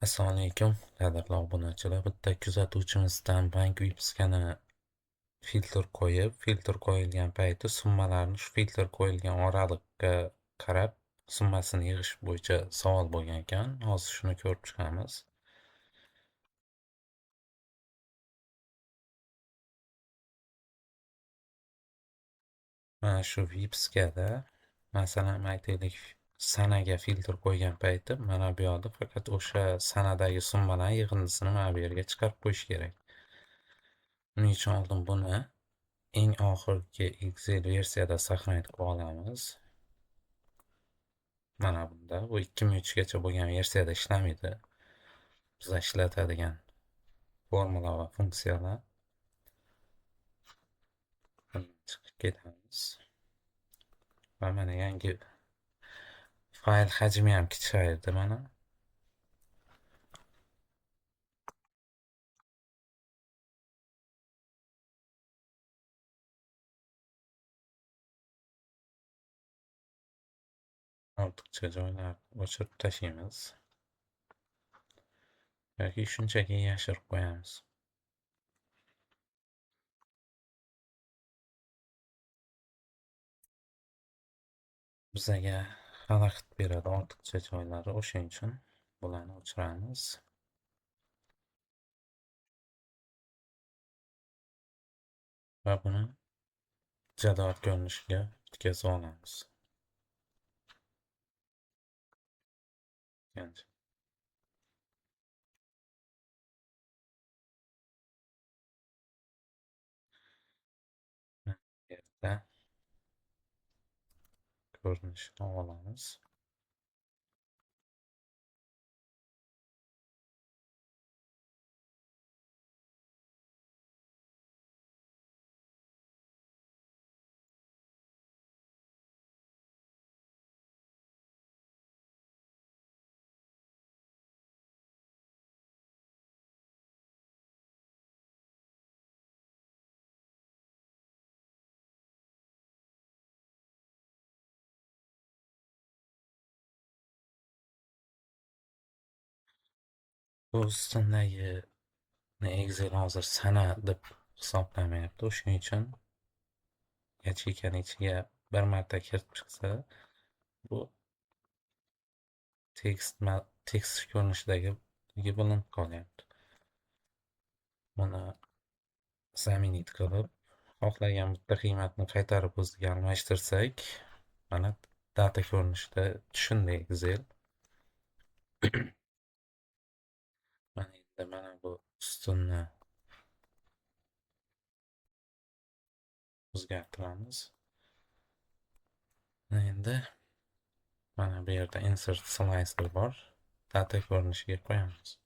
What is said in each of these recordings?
Assalomu alaykum, qadrli obunachilar. Bitta kuzatuvchimizdan bank vypskani filtr qo'yilgan payti summalarni shu filtr qo'yilgan oraliqqa qarab summasini yig'ish bo'yicha savol bo'lgan ekan. Hozir shuni ko'rib chiqamiz. Mana shu vipskada masalan aytaylik sanaga filtr qo'ygan payti mana bu yoqda faqat o'sha sanadagi summalar yig'indisini mana bu yerga chiqarib qo'yish kerak. Uning uchun oldin buni eng oxirgi Excel versiyada saqlanib qolamiz. Mana bunda bu 2003gacha bo'lgan versiyada ishlamaydi. Biz ishlatadigan formula va funksiyalar. Chiqib ketamiz. Va mana yangi fayl hajmi ham kichaydi mana. Ortiqcha joylarni o'chirib tashlaymiz yoki shunchaki yashirib qo'yamiz. Bizaga xalaqit beradi ortiqcha joylari, o'shaning uchun bularni o'chiramiz. Va buni jadval ko'rinishiga o'tkazib olamiz. Bu yerda ko'rinishini olamiz. Bu ustundagi Excel hozir sana deb hisoblamayapti. O'shuning uchun yacheykaning ichiga bir marta kirib chiqsa, bu tekst ko'rinishidagi bilinib qolyapti. Buni zaminit qilib, xohlagan bitta qiymatni qaytarib o'ziga almashtirsak, mana data ko'rinishida tushundi Excel. Mana endi mana bu ustunni o'zgartiramiz. Endi mana bu yerda insert slicer bor. Data ko'rinishiga qo'yamiz.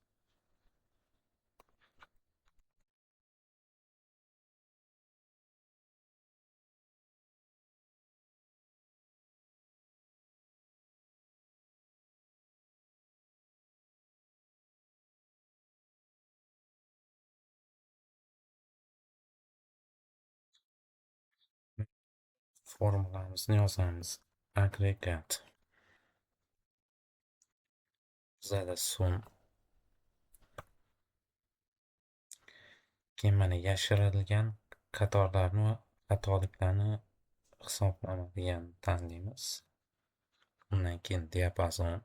Formulamizni yozamiz. Agregat. Bizada sum. Keyin mana yashirilgan qatorlarni va xatoliklarni hisoblanadigan tanlaymiz. Undan keyin diapazon.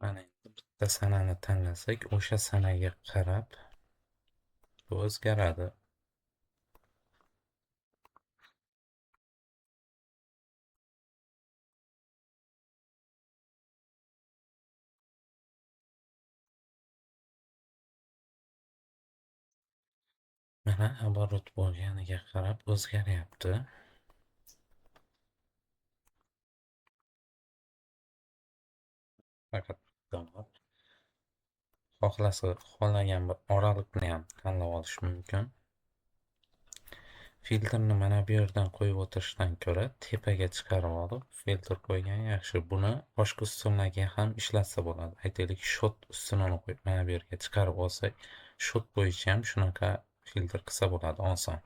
Mana endi bitta sanani tanlasak, o'sha sanaga qarab bu o'zgaradi. Mana оборот bo'lganiga qarab o'zgaryapti. Faqat xohlagan bir oraliqni ham tanlab olish mumkin. Filtrni mana bu yerdan qo'yib o'tirishdan ko'ra tepaga chiqarib olib filtr qo'ygan yaxshi. Buni boshqa ustunlarga ham ishlatsa bo'ladi. Aytaylik, shot ustunini qo'yib mana bu yerga chiqarib olsak, shot bo'yicha ham shunaqa filtr qilsa bo'ladi, oson.